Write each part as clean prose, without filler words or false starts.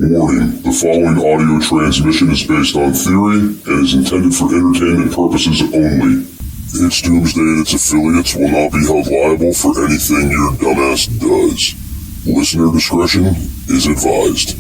Warning, the following audio transmission is based on theory and is intended for entertainment purposes only. It's Doomsday and its affiliates will not be held liable for anything your dumbass does. Listener discretion is advised.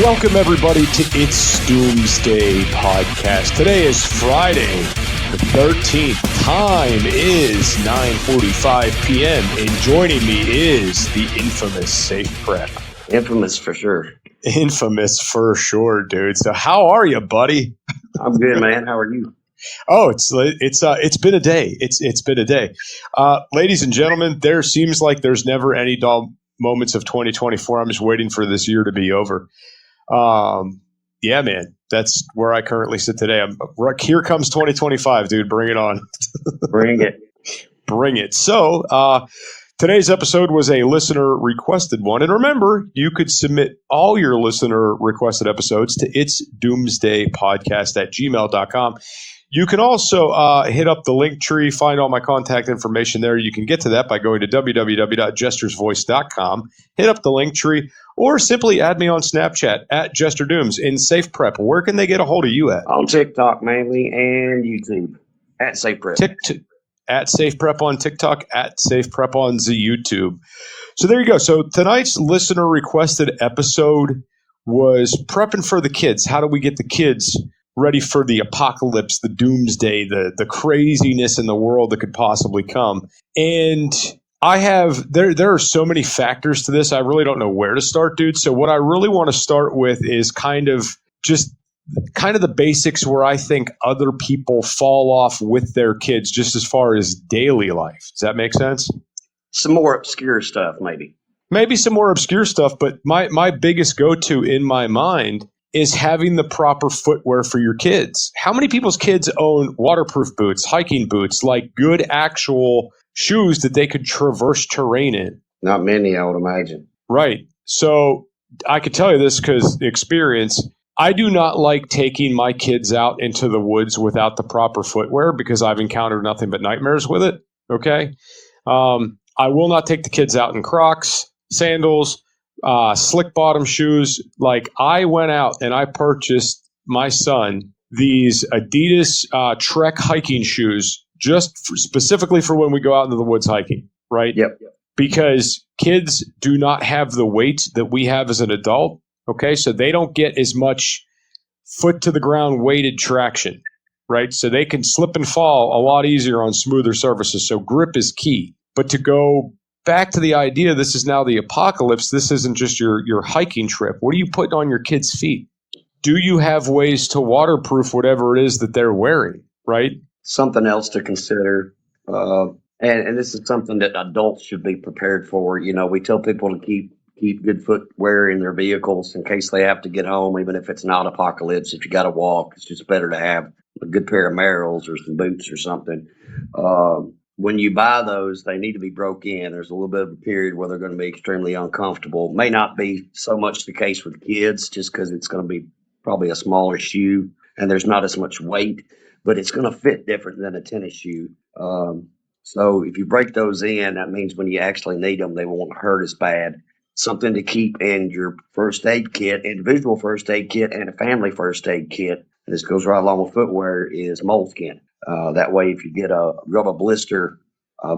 Welcome everybody to It's Doomsday Podcast. Today is Friday the 13th. Time is 9:45 p.m. and joining me is the infamous Safe Prep. Infamous for sure. Infamous for sure, dude. So how are you, buddy? I'm good, man. How are you? Oh, it's been a day. It's been a day. Ladies and gentlemen, there seems like there's never any dull moments of 2024. I'm just waiting for this year to be over. Yeah, man, that's where I currently sit today. Here comes 2025, dude. Bring it on. Bring it. Bring it. So, today's episode was a listener requested one. And remember, you could submit all your listener requested episodes to itsdoomsdaypodcast@gmail.com. You can also hit up the link tree, find all my contact information there. You can get to that by going to www.jester'svoice.com, hit up the link tree, or simply add me on Snapchat at JesterDooms. In Safe Prep, where can they get a hold of you at? On TikTok mainly and YouTube at Safe Prep. At Safe Prep on TikTok, at Safe Prep on the YouTube. So there you go. So tonight's listener requested episode was prepping for the kids. How do we get the kids ready for the apocalypse, the doomsday, the craziness in the world that could possibly come? And there are so many factors to this. I really don't know where to start, dude. So what I really want to start with is kind of the basics where I think other people fall off with their kids, just as far as daily life. Does that make sense? Some more obscure stuff, maybe. Maybe some more obscure stuff, but my biggest go-to in my mind is having the proper footwear for your kids. How many people's kids own waterproof boots, hiking boots, like good actual shoes that they could traverse terrain in? Not many, I would imagine. Right. So I could tell you this because experience. I do not like taking my kids out into the woods without the proper footwear because I've encountered nothing but nightmares with it. Okay. I will not take the kids out in Crocs, sandals, slick bottom shoes. Like, I went out and I purchased my son these Adidas Trek hiking shoes just specifically for when we go out into the woods hiking, right? Yep. Because kids do not have the weight that we have as an adult, okay? So they don't get as much foot to the ground weighted traction, right? So they can slip and fall a lot easier on smoother surfaces. So grip is key. But to go back to the idea, this is now the apocalypse. This isn't just your hiking trip. What are you putting on your kids' feet? Do you have ways to waterproof whatever it is that they're wearing, right? Something else to consider. And this is something that adults should be prepared for. You know, we tell people to keep good footwear in their vehicles in case they have to get home, even if it's not apocalypse. If you got to walk, it's just better to have a good pair of Merrells or some boots or something. When you buy those, they need to be broke in. There's a little bit of a period where they're going to be extremely uncomfortable. May not be so much the case with kids just because it's going to be probably a smaller shoe and there's not as much weight, but it's going to fit different than a tennis shoe. So if you break those in, that means when you actually need them, they won't hurt as bad. Something to keep in your first aid kit, individual first aid kit, and a family first aid kit. And this goes right along with footwear is moleskin. That way, if you get a blister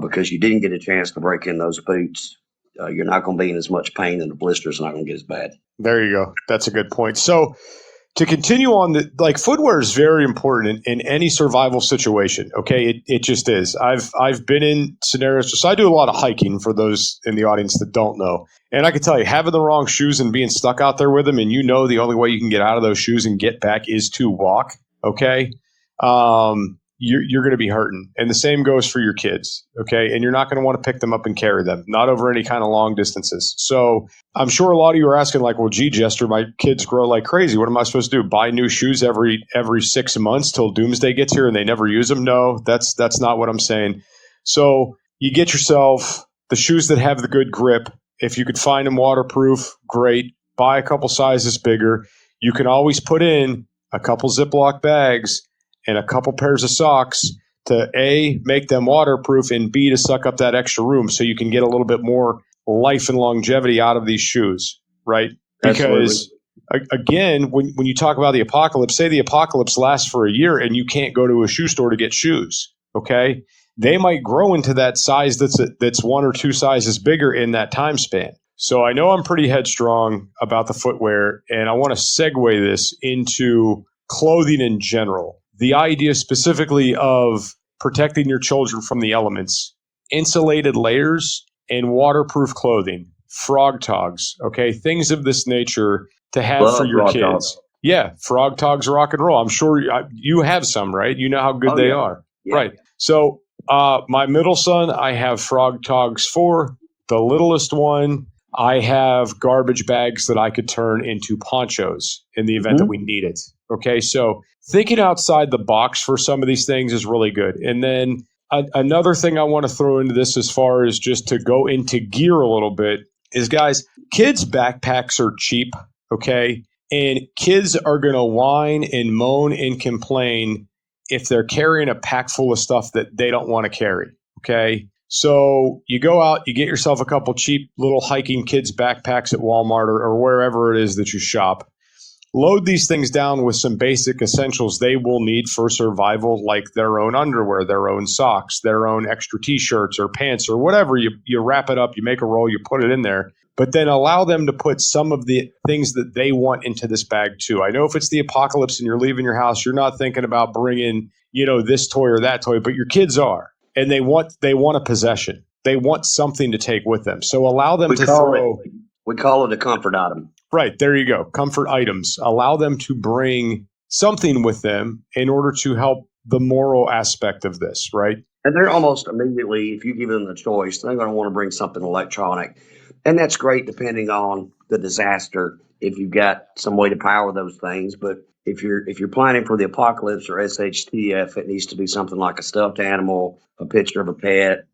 because you didn't get a chance to break in those boots, you're not going to be in as much pain, and the blister's not going to get as bad. There you go. That's a good point. So to continue on, footwear is very important in any survival situation. Okay, it just is. I've been in scenarios. So I do a lot of hiking, for those in the audience that don't know. And I can tell you, having the wrong shoes and being stuck out there with them, and the only way you can get out of those shoes and get back is to walk. Okay, you're going to be hurting. And the same goes for your kids. Okay, and you're not going to want to pick them up and carry them, not over any kind of long distances. So I'm sure a lot of you are asking, like, well, gee, Jester, my kids grow like crazy. What am I supposed to do? Buy new shoes every 6 months till Doomsday gets here and they never use them? No, that's not what I'm saying. So you get yourself the shoes that have the good grip. If you could find them waterproof, great. Buy a couple sizes bigger. You can always put in a couple Ziploc bags and a couple pairs of socks to A, make them waterproof, and B, to suck up that extra room so you can get a little bit more life and longevity out of these shoes, right? Because again, when you talk about the apocalypse, say the apocalypse lasts for a year and you can't go to a shoe store to get shoes, okay? They might grow into that size that's one or two sizes bigger in that time span. So I know I'm pretty headstrong about the footwear, and I want to segue this into clothing in general. The idea specifically of protecting your children from the elements, insulated layers, and waterproof clothing, frog togs, okay, things of this nature to have for your kids. Togs. Yeah, frog togs, rock and roll. I'm sure you have some, right? You know how good they are. Yeah. Right. So my middle son, I have frog togs for. The littlest one, I have garbage bags that I could turn into ponchos in the event that we need it. Okay, so thinking outside the box for some of these things is really good. And then another thing I want to throw into this, as far as just to go into gear a little bit, is, guys, kids' backpacks are cheap, okay? And kids are going to whine and moan and complain if they're carrying a pack full of stuff that they don't want to carry, okay? So you go out, you get yourself a couple cheap little hiking kids' backpacks at Walmart or wherever it is that you shop. Load these things down with some basic essentials they will need for survival, like their own underwear, their own socks, their own extra T-shirts or pants or whatever. You wrap it up, you make a roll, you put it in there. But then allow them to put some of the things that they want into this bag too. I know if it's the apocalypse and you're leaving your house, you're not thinking about bringing, this toy or that toy, but your kids are. And they want a possession. They want something to take with them. So allow them to throw. We call it a comfort item. Right. There you go. Comfort items. Allow them to bring something with them in order to help the moral aspect of this, right? And they're almost immediately, if you give them the choice, they're going to want to bring something electronic. And that's great depending on the disaster, if you've got some way to power those things. But if you're planning for the apocalypse or SHTF, it needs to be something like a stuffed animal, a picture of a pet,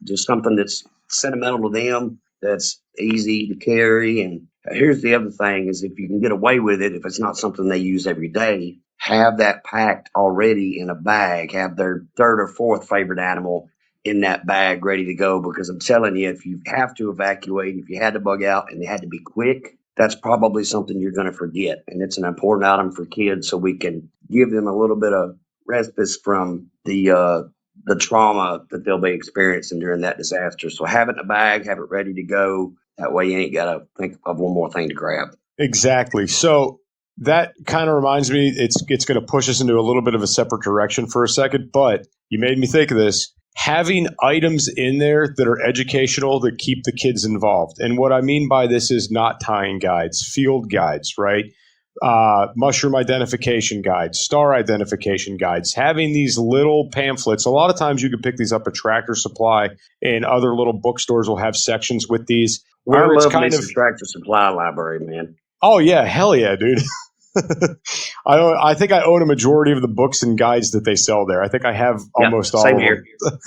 just something that's sentimental to them, that's easy to carry. And here's the other thing is, if you can get away with it, if it's not something they use every day, have that packed already in a bag, have their third or fourth favorite animal in that bag ready to go. Because I'm telling you, if you have to evacuate, if you had to bug out and they had to be quick, that's probably something you're going to forget. And it's an important item for kids, so we can give them a little bit of respite from the trauma that they'll be experiencing during that disaster. So have it in a bag, have it ready to go. That way you ain't got to think of one more thing to grab. Exactly. So that kind of reminds me, it's going to push us into a little bit of a separate direction for a second, but you made me think of this. Having items in there that are educational that keep the kids involved. And what I mean by this is knot tying guides, field guides, right? Mushroom identification guides, star identification guides, having these little pamphlets. A lot of times you can pick these up at Tractor Supply, and other little bookstores will have sections with these where it's kind of Tractor Supply library, man. Oh yeah, hell yeah, dude. I think I own a majority of the books and guides that they sell there. I think I have almost all same of here. them.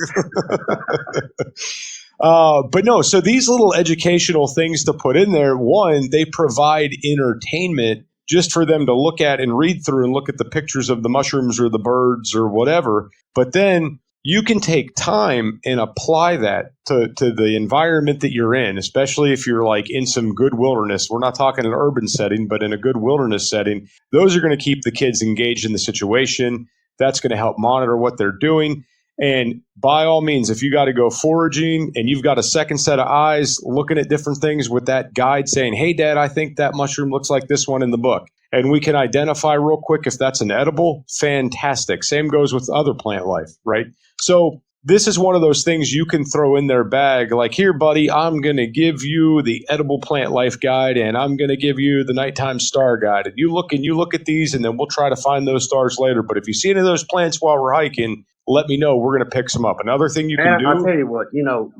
But no, so these little educational things to put in there, one, they provide entertainment just for them to look at and read through and look at the pictures of the mushrooms or the birds or whatever. But then you can take time and apply that to the environment that you're in, especially if you're like in some good wilderness. We're not talking an urban setting, but in a good wilderness setting. Those are going to keep the kids engaged in the situation. That's going to help monitor what they're doing. And by all means, if you got to go foraging and you've got a second set of eyes looking at different things with that guide saying, hey, Dad, I think that mushroom looks like this one in the book. And we can identify real quick if that's an edible, fantastic. Same goes with other plant life, right? So this is one of those things you can throw in their bag. Like, here, buddy, I'm going to give you the edible plant life guide, and I'm going to give you the nighttime star guide. And you look at these, and then we'll try to find those stars later. But if you see any of those plants while we're hiking, let me know. We're going to pick some up. Another thing you can do. I'll tell you what,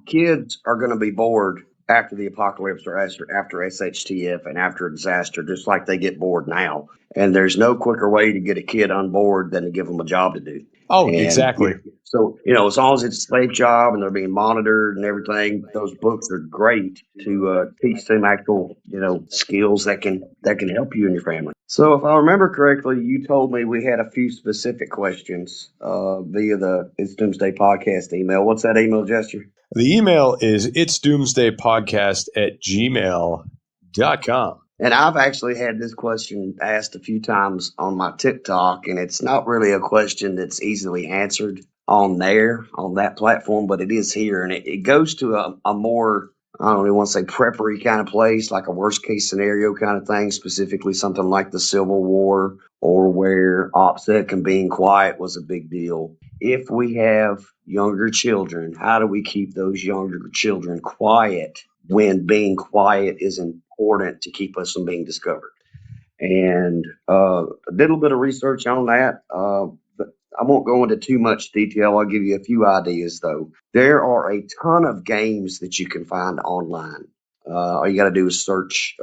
kids are going to be bored after the apocalypse or after SHTF and after a disaster, just like they get bored now. And there's no quicker way to get a kid on board than to give them a job to do. Oh, exactly. So, as long as it's a safe job and they're being monitored and everything, those books are great to teach them actual, skills that can help you and your family. So if I remember correctly, you told me we had a few specific questions via the It's Doomsday Podcast email. What's that email, Jester? The email is itsdoomsdaypodcast@gmail.com. And I've actually had this question asked a few times on my TikTok, and it's not really a question that's easily answered on that platform, but it is here. And it goes to a more, I don't even want to say preppery kind of place, like a worst case scenario kind of thing, specifically something like the Civil War or where OPSEC and being quiet was a big deal. If we have younger children, how do we keep those younger children quiet when being quiet is important to keep us from being discovered? And a little bit of research on that. But I won't go into too much detail. I'll give you a few ideas, though. There are a ton of games that you can find online. All you got to do is search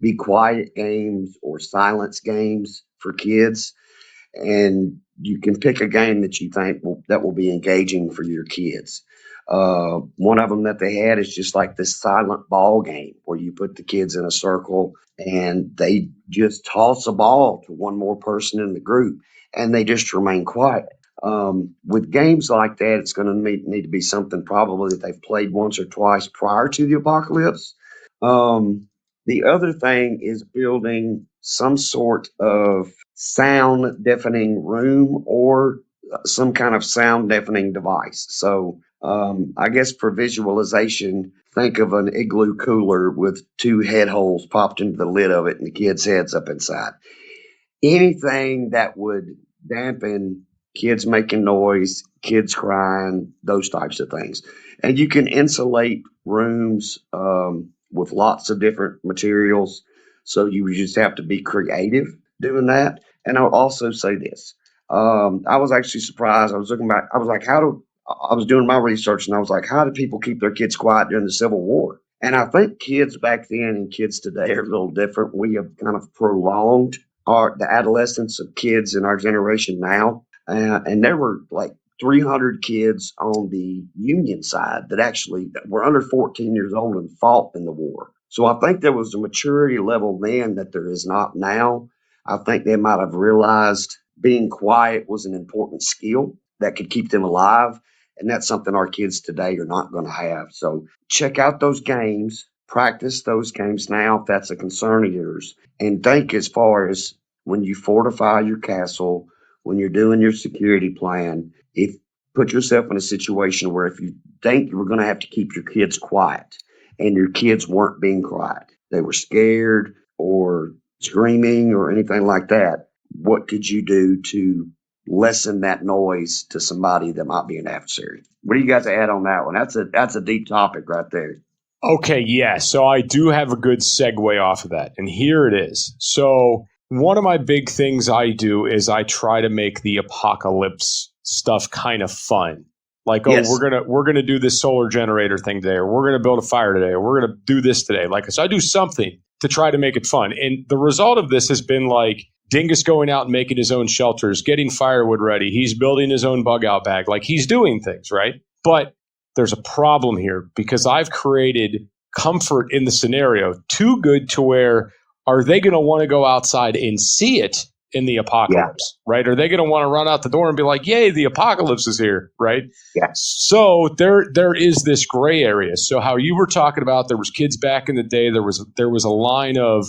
be quiet games or silence games for kids. And you can pick a game that you think that will be engaging for your kids. One of them that they had is just like this silent ball game where you put the kids in a circle and they just toss a ball to one more person in the group and they just remain quiet. With games like that, it's going to need to be something probably that they've played once or twice prior to the apocalypse. The other thing is building some sort of sound deafening room or some kind of sound deafening device. So I guess for visualization, think of an igloo cooler with two head holes popped into the lid of it and the kid's head's up inside. Anything that would dampen kids making noise, kids crying, those types of things. And you can insulate rooms with lots of different materials. So you just have to be creative doing that. And I'll also say this. I was actually surprised. I was looking back. I was like, I was doing my research and I was like, how did people keep their kids quiet during the Civil War? And I think kids back then and kids today are a little different. We have kind of prolonged the adolescence of kids in our generation now. And there were like 300 kids on the Union side that actually were under 14 years old and fought in the war. So I think there was a maturity level then that there is not now. I think they might have realized being quiet was an important skill that could keep them alive. And that's something our kids today are not going to have. So check out those games, practice those games now if that's a concern of yours. And think as far as when you fortify your castle, when you're doing your security plan, put yourself in a situation where if you think you were going to have to keep your kids quiet and your kids weren't being quiet, they were scared or screaming or anything like that, what could you do to lessen that noise to somebody that might be an adversary? What do you got to add on that one? That's a deep topic right there. Okay, yeah. So I do have a good segue off of that. And here it is. So one of my big things I do is I try to make the apocalypse stuff kind of fun. Like, yes, we're gonna do this solar generator thing today, or we're gonna build a fire today, or we're gonna do this today. Like, so I do something to try to make it fun. And the result of this has been like Dingus going out and making his own shelters, getting firewood ready. He's building his own bug out bag. Like, he's doing things, right? But there's a problem here because I've created comfort in the scenario too good to where are they going to want to go outside and see it in the apocalypse, right? Are they going to want to run out the door and be like, yay, the apocalypse is here, right? Yeah. So there is this gray area. So how you were talking about, there was kids back in the day, there was a line of,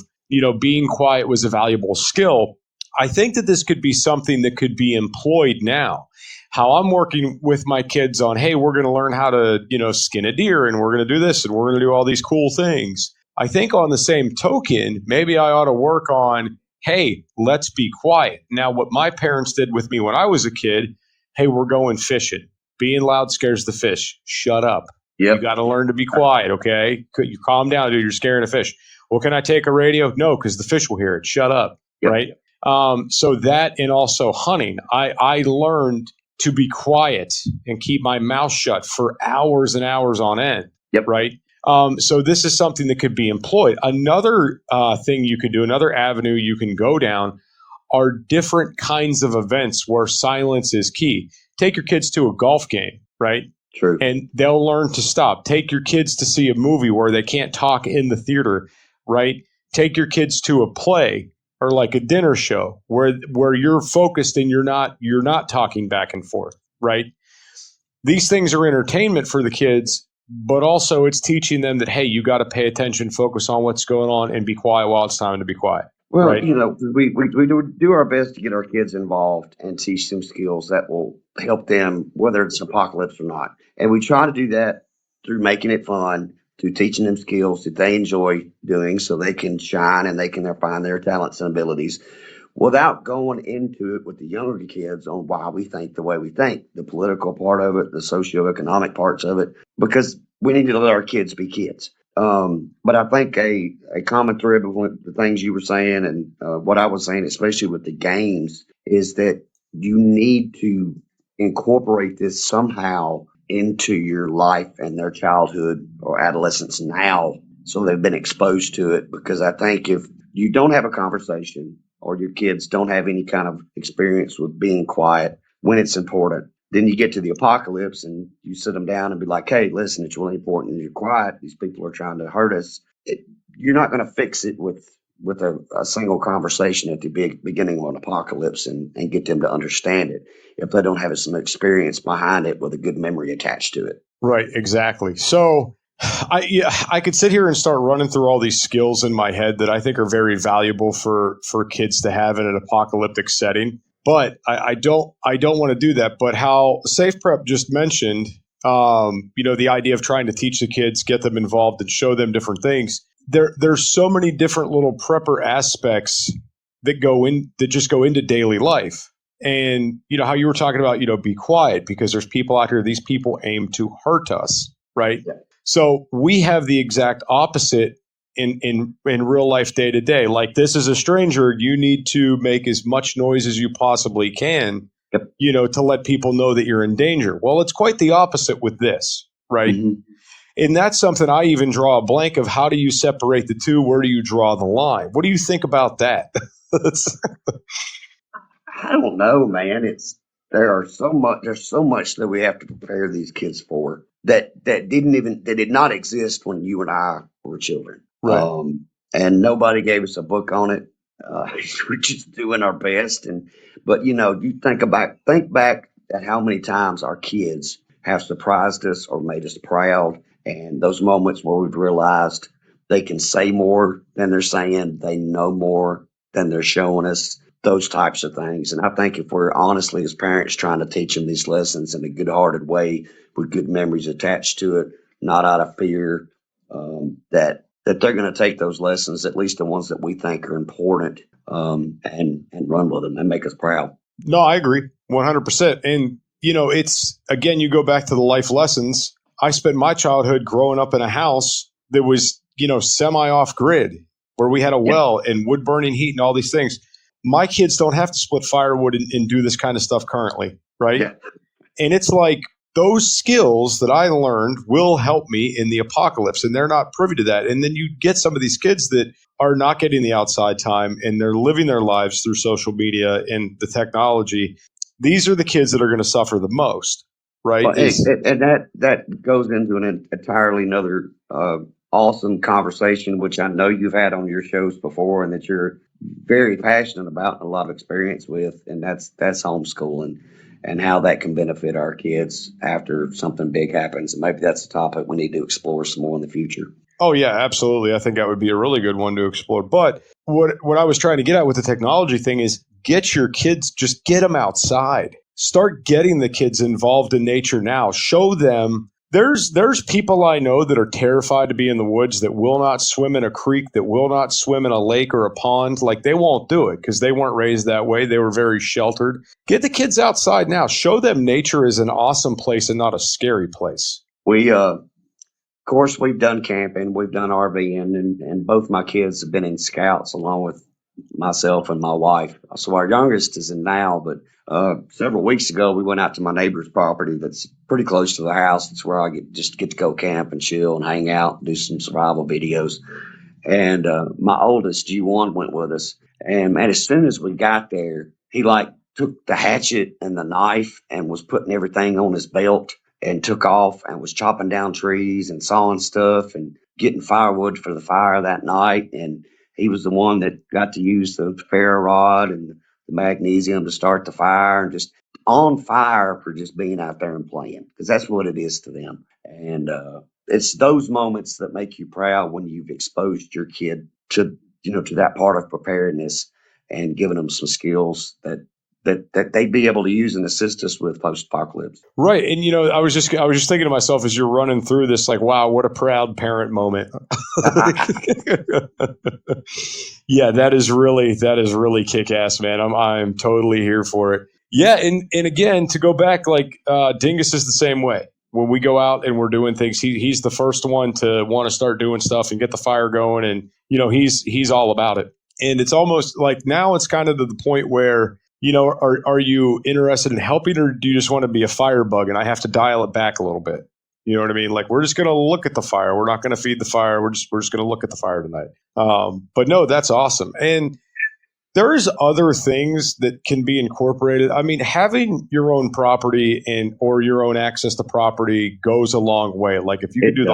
being quiet was a valuable skill. I think that this could be something that could be employed now. how I'm working with my kids on, hey, we're going to learn how to, skin a deer, and we're going to do this, and we're going to do all these cool things. I think on the same token, maybe I ought to work on, hey, let's be quiet. Now, what my parents did with me when I was a kid, hey, we're going fishing. Being loud scares the fish. Shut up. Yep. You got to learn to be quiet, okay? You calm down, dude. You're scaring a fish. Well, can I take a radio? No, because the fish will hear it. Shut up, Yep. right? So that, and also hunting, I learned to be quiet and keep my mouth shut for hours and hours on end, Yep. right? So this is something that could be employed. Another thing you could do, another avenue you can go down are different kinds of events where silence is key. Take your kids to a golf game, right? True. And they'll learn to stop. Take your kids to see a movie where they can't talk in the theater, right? Take your kids to a play or like a dinner show where you're focused and you're not talking back and forth, right? These things are entertainment for the kids, but also it's teaching them that, hey, you got to pay attention, focus on what's going on, and be quiet while it's time to be quiet. Well, right? we do our best to get our kids involved and teach them skills that will help them, whether it's apocalypse or not. And we try to do that through making it fun, through teaching them skills that they enjoy doing so they can shine and they can find their talents and abilities without going into it with the younger kids on why we think the way we think, the political part of it, the socioeconomic parts of it, because we need to let our kids be kids. But I think a common thread with the things you were saying and what I was saying, especially with the games, is that you need to incorporate this somehow into your life and their childhood or adolescence now, so they've been exposed to it. Because I think if you don't have a conversation or your kids don't have any kind of experience with being quiet when it's important, then you get to the apocalypse and you sit them down and be like, hey, listen, it's really important and you're quiet. These people are trying to hurt us. You're not going to fix it with a single conversation at the beginning of an apocalypse and get them to understand it if they don't have some experience behind it with a good memory attached to it. Right, exactly. So I could sit here and start running through all these skills in my head that I think are very valuable for kids to have in an apocalyptic setting. But I don't want to do that. But how Safe Prep just mentioned, the idea of trying to teach the kids, get them involved and show them different things. There's so many different little prepper aspects that just go into daily life. And, how you were talking about, be quiet because there's people out here. These people aim to hurt us. Right. Yeah. So we have the exact opposite in real life day to day. Like, this is a stranger. You need to make as much noise as you possibly can, yep. To let people know that you're in danger. Well, it's quite the opposite with this. Right. Mm-hmm. And that's something I even draw a blank of. How do you separate the two? Where do you draw the line? What do you think about that? I don't know, man. There's so much that we have to prepare these kids for that did not exist when you and I were children. Right. And nobody gave us a book on it. We're just doing our best. But you think back at how many times our kids have surprised us or made us proud, and those moments where we've realized they can say more than they're saying, they know more than they're showing us. Those types of things. And I think if we're honestly as parents trying to teach them these lessons in a good-hearted way with good memories attached to it, not out of fear, that they're going to take those lessons, at least the ones that we think are important, and run with them and make us proud. No, I agree 100%. And, it's, again, you go back to the life lessons. I spent my childhood growing up in a house that was, semi off grid, where we had a well and wood burning heat and all these things. My kids don't have to split firewood and do this kind of stuff currently, right? Yeah. And it's like those skills that I learned will help me in the apocalypse, and they're not privy to that. And then you get some of these kids that are not getting the outside time, and they're living their lives through social media and the technology. These are the kids that are going to suffer the most, right? Well, and that goes into an entirely another awesome conversation, which I know you've had on your shows before and that you're very passionate about and a lot of experience with, and that's homeschooling and how that can benefit our kids after something big happens. And maybe that's a topic we need to explore some more in the future. Oh, yeah, absolutely. I think that would be a really good one to explore. But what I was trying to get at with the technology thing is get your kids, just get them outside. start getting the kids involved in nature now. Show them. There's people I know that are terrified to be in the woods, that will not swim in a creek, that will not swim in a lake or a pond. Like, they won't do it because they weren't raised that way. They were very sheltered. Get the kids outside now. Show them nature is an awesome place and not a scary place. We, of course, we've done camping, we've done RVing, and both my kids have been in scouts along with myself and my wife. So our youngest is in now, but several weeks ago, we went out to my neighbor's property that's pretty close to the house. It's where I get to go camp and chill and hang out, do some survival videos. And my oldest, G1, went with us. And man, as soon as we got there, he took the hatchet and the knife and was putting everything on his belt and took off and was chopping down trees and sawing stuff and getting firewood for the fire that night. And he was the one that got to use the ferro rod and the magnesium to start the fire, and just on fire for just being out there and playing, because that's what it is to them. And it's those moments that make you proud when you've exposed your kid to that part of preparedness and given them some skills that they'd be able to use and assist us with post-apocalypse. Right. And, I was just thinking to myself as you're running through this, like, wow, what a proud parent moment. Yeah, that is really kick-ass, man. I'm totally here for it. Yeah. And again, to go back, like, Dingus is the same way. When we go out and we're doing things, he's the first one to want to start doing stuff and get the fire going. And, he's all about it. And it's almost like now it's kind of to the point where, are you interested in helping, or do you just want to be a firebug and I have to dial it back a little bit? You know what I mean? Like, we're just going to look at the fire. We're not going to feed the fire. We're just going to look at the fire tonight. But no, that's awesome. And there's other things that can be incorporated. I mean, having your own property or your own access to property goes a long way. Like, if you could do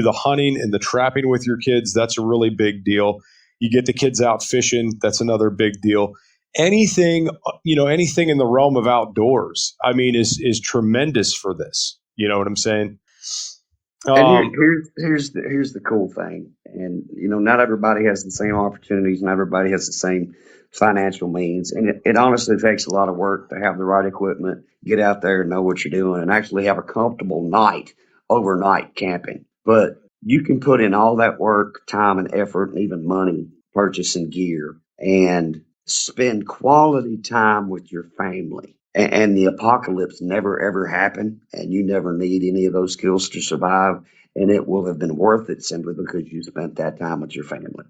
the hunting and the trapping with your kids, that's a really big deal. You get the kids out fishing, that's another big deal. Anything in the realm of outdoors, I mean, is tremendous for this. You know what I'm saying? And here's the cool thing. And, not everybody has the same opportunities, not everybody has the same financial means. And it honestly takes a lot of work to have the right equipment, get out there and know what you're doing, and actually have a comfortable night, overnight camping. But you can put in all that work, time and effort, and even money purchasing gear, and spend quality time with your family. And the apocalypse never, ever happen, and you never need any of those skills to survive, and it will have been worth it simply because you spent that time with your family.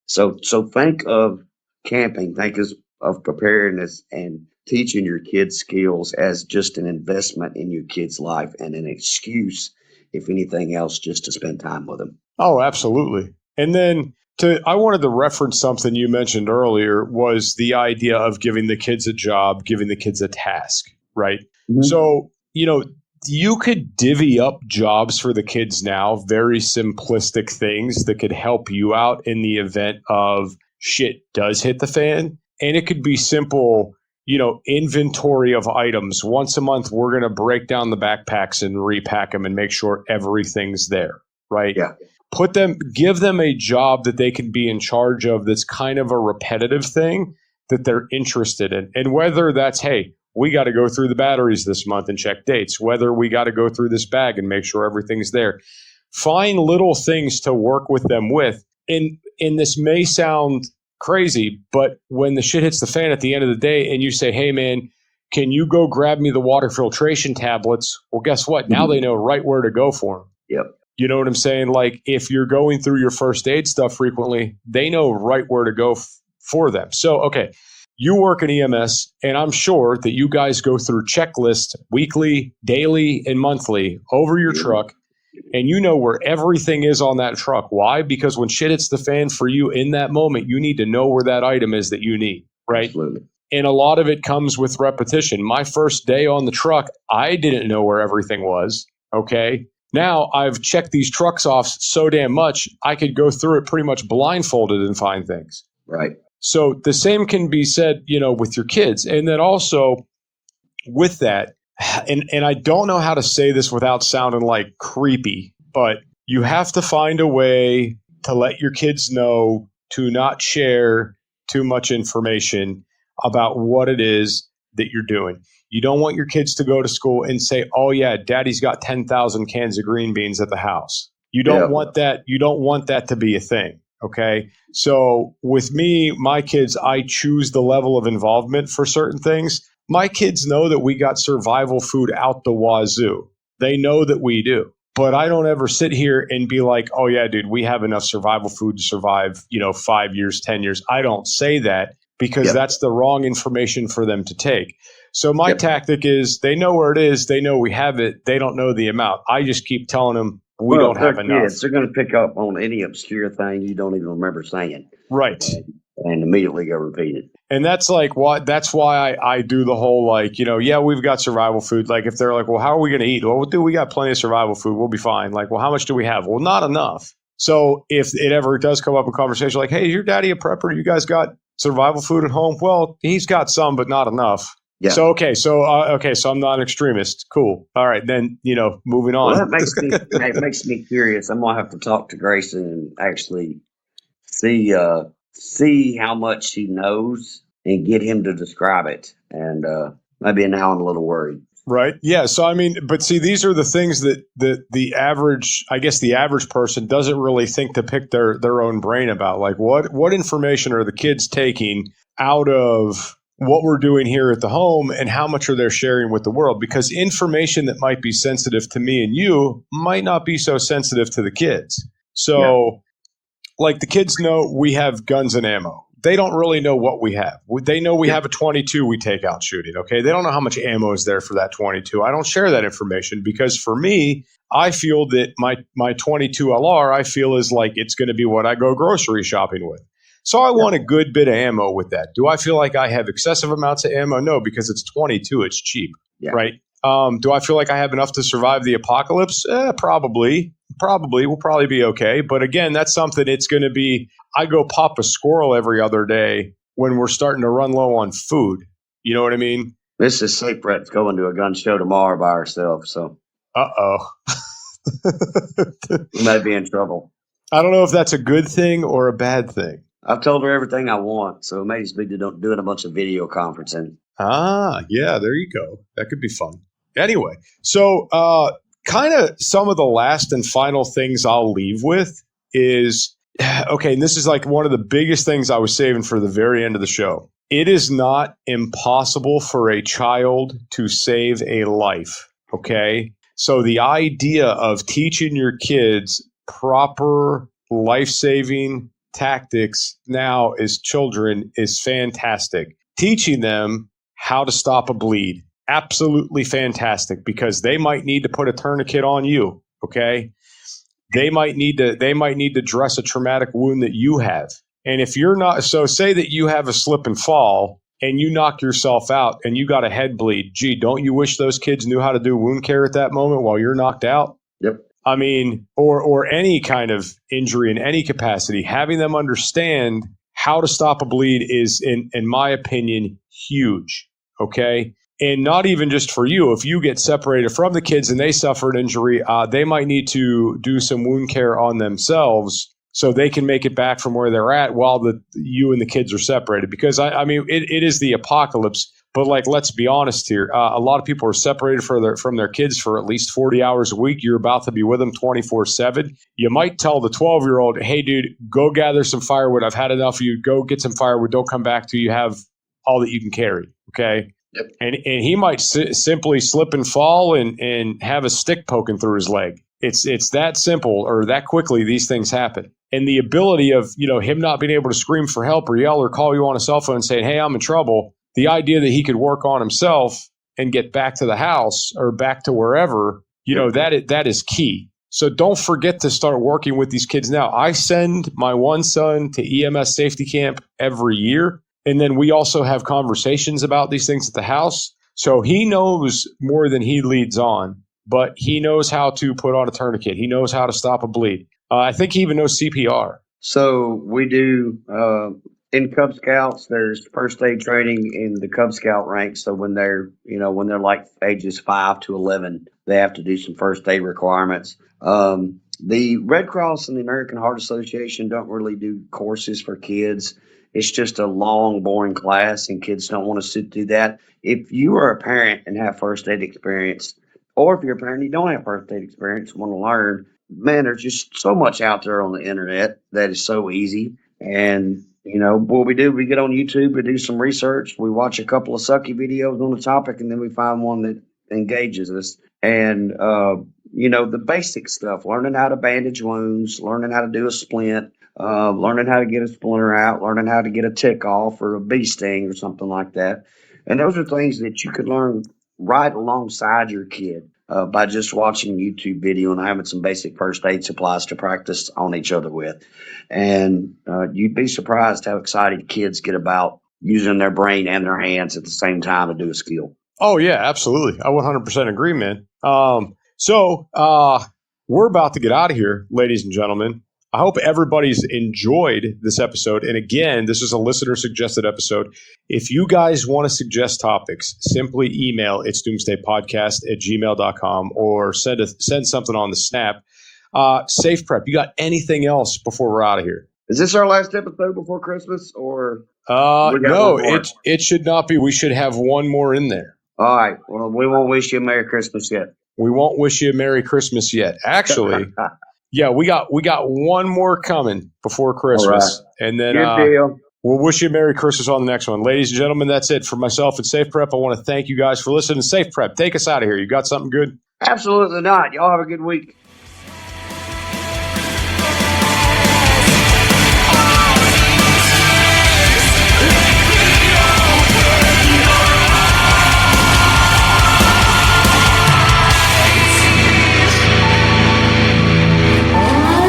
So think of camping, think of preparedness and teaching your kids skills as just an investment in your kid's life and an excuse, if anything else, just to spend time with them. Oh, absolutely. And then I wanted to reference something you mentioned earlier, was the idea of giving the kids a job, giving the kids a task, right? Mm-hmm. So, you could divvy up jobs for the kids now, very simplistic things that could help you out in the event of shit does hit the fan. And it could be simple, inventory of items. Once a month, we're going to break down the backpacks and repack them and make sure everything's there, right? Yeah. Give them a job that they can be in charge of that's kind of a repetitive thing that they're interested in. And whether that's, hey, we got to go through the batteries this month and check dates, whether we got to go through this bag and make sure everything's there. Find little things to work with them with. And this may sound crazy, but when the shit hits the fan at the end of the day and you say, hey, man, can you go grab me the water filtration tablets? Well, guess what? Now they know right where to go for them. Yep. You know what I'm saying? Like, if you're going through your first aid stuff frequently, they know right where to go for them. So, okay, you work in EMS, and I'm sure that you guys go through checklists weekly, daily, and monthly over your truck, and you know where everything is on that truck. Why? Because when shit hits the fan for you in that moment, you need to know where that item is that you need, right? Absolutely. And a lot of it comes with repetition. My first day on the truck, I didn't know where everything was, okay? Now I've checked these trucks off so damn much, I could go through it pretty much blindfolded and find things. Right. So the same can be said, with your kids. And then also with that, and I don't know how to say this without sounding like creepy, but you have to find a way to let your kids know to not share too much information about what it is that you're doing. You don't want your kids to go to school and say, oh yeah, daddy's got 10,000 cans of green beans at the house. You don't want that. You don't want that to be a thing. Okay. So with me, my kids, I choose the level of involvement for certain things. My kids know that we got survival food out the wazoo. They know that we do. But I don't ever sit here and be like, oh yeah, dude, we have enough survival food to survive, 5 years, 10 years. I don't say that because that's the wrong information for them to take. So my tactic is they know where it is. They know we have it. They don't know the amount. I just keep telling them we don't have enough. Kids, they're going to pick up on any obscure thing you don't even remember saying. Right. And immediately go repeat it. And that's like what that's why I do the whole we've got survival food. Like if they're like, well, how are we going to eat? Well, dude, we got plenty of survival food. We'll be fine. Like, well, how much do we have? Well, not enough. So if it ever does come up in conversation like, hey, is your daddy a prepper? You guys got survival food at home? Well, he's got some, but not enough. Yeah. So, so I'm not an extremist. Cool. All right. Then, moving on. Well, that makes me curious. I'm going to have to talk to Grayson and actually see how much he knows and get him to describe it. And maybe now I'm a little worried. Right. Yeah. So, I mean, but see, these are the things that the average person doesn't really think to pick their own brain about. Like what information are the kids taking out of what we're doing here at the home and how much are they sharing with the world? Because information that might be sensitive to me and you might not be so sensitive to the kids. So like the kids know we have guns and ammo. They don't really know what we have. They know we have a 22 we take out shooting. Okay. They don't know how much ammo is there for that 22. I don't share that information because for me, I feel that my 22 LR, I feel is like it's going to be what I go grocery shopping with. So I want a good bit of ammo with that. Do I feel like I have excessive amounts of ammo? No, because it's 22. It's cheap, right? Do I feel like I have enough to survive the apocalypse? Probably. We'll probably be okay. But again, that's something it's going to be. I go pop a squirrel every other day when we're starting to run low on food. You know what I mean? Mrs. Secret's going to a gun show tomorrow by herself. So, we might be in trouble. I don't know if that's a good thing or a bad thing. I've told her everything I want, so it may just be doing a bunch of video conferencing. Yeah, there you go. That could be fun. Anyway, so kind of some of the last and final things I'll leave with is, okay, and this is like one of the biggest things I was saving for the very end of the show. It is not impossible for a child to save a life, okay? So the idea of teaching your kids proper life-saving tactics now as children is fantastic. Teaching them how to stop a bleed, absolutely fantastic, because they might need to put a tourniquet on you, okay? They might need to dress a traumatic wound that you have. And if you're not, so say that you have a slip and fall and you knock yourself out and you got a head bleed. Gee, don't you wish those kids knew how to do wound care at that moment while you're knocked out? Yep. I mean, or any kind of injury in any capacity, having them understand how to stop a bleed is, in my opinion, huge. Okay. And not even just for you. If you get separated from the kids and they suffer an injury, they might need to do some wound care on themselves so they can make it back from where they're at while you and the kids are separated. Because I mean, it is the apocalypse. But like, let's be honest here. A lot of people are separated from their kids for at least 40 hours a week. You're about to be with them 24/7. You might tell the 12-year-old, hey, dude, go gather some firewood. I've had enough of you. Go get some firewood. Don't come back till you have all that you can carry. Okay. Yep. And he might simply slip and fall and have a stick poking through his leg. It's that simple, or that quickly these things happen. And the ability of, him not being able to scream for help or yell or call you on a cell phone saying, hey, I'm in trouble. The idea that he could work on himself and get back to the house or back to wherever, that is key. So don't forget to start working with these kids now. I send my one son to EMS safety camp every year. And then we also have conversations about these things at the house. So he knows more than he leads on, but he knows how to put on a tourniquet. He knows how to stop a bleed. I think he even knows CPR. So we do, in Cub Scouts, there's first aid training in the Cub Scout ranks. So when they're like ages 5 to 11, they have to do some first aid requirements. The Red Cross and the American Heart Association don't really do courses for kids. it's just a long, boring class, and kids don't want to sit through that. If you are a parent and have first aid experience, or if you're a parent and you don't have first aid experience, want to learn, man, there's just so much out there on the internet that is so easy. And what we do, we get on YouTube, we do some research, we watch a couple of sucky videos on the topic, and then we find one that engages us. And the basic stuff, learning how to bandage wounds, learning how to do a splint, learning how to get a splinter out, learning how to get a tick off or a bee sting or something like that. And those are things that you could learn right alongside your kid by just watching YouTube video and having some basic first aid supplies to practice on each other with. And you'd be surprised how excited kids get about using their brain and their hands at the same time to do a skill. Oh, yeah, absolutely. I 100% agree, man. So we're about to get out of here, ladies and gentlemen. I hope everybody's enjoyed this episode. And again, this is a listener-suggested episode. If you guys want to suggest topics, simply email itsdoomsdaypodcast@gmail.com or send something on the Snap. Safe Prep, you got anything else before we're out of here? Is this our last episode before Christmas, or? No, it should not be. We should have one more in there. All right. Well, we won't wish you a Merry Christmas yet. We won't wish you a Merry Christmas yet. Actually, yeah, we got one more coming before Christmas. Right. And then we'll wish you a Merry Christmas on the next one. Ladies and gentlemen, that's it for myself and Safe Prep. I want to thank you guys for listening. Safe Prep, take us out of here. You got something good? Absolutely not. Y'all have a good week.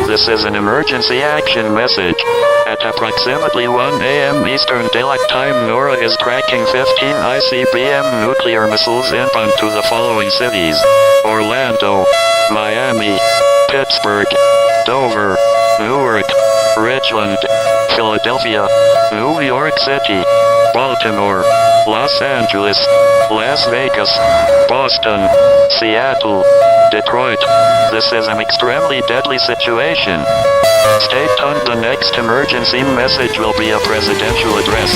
This is an emergency action message. At approximately 1 a.m. Eastern Daylight Time, NORAD is tracking 15 ICBM nuclear missiles inbound to the following cities: Orlando, Miami, Pittsburgh, Dover, Newark, Richland, Philadelphia, New York City, Baltimore, Los Angeles, Las Vegas, Boston, Seattle, Detroit. This is an extremely deadly situation. Stay tuned. The next emergency message will be a presidential address.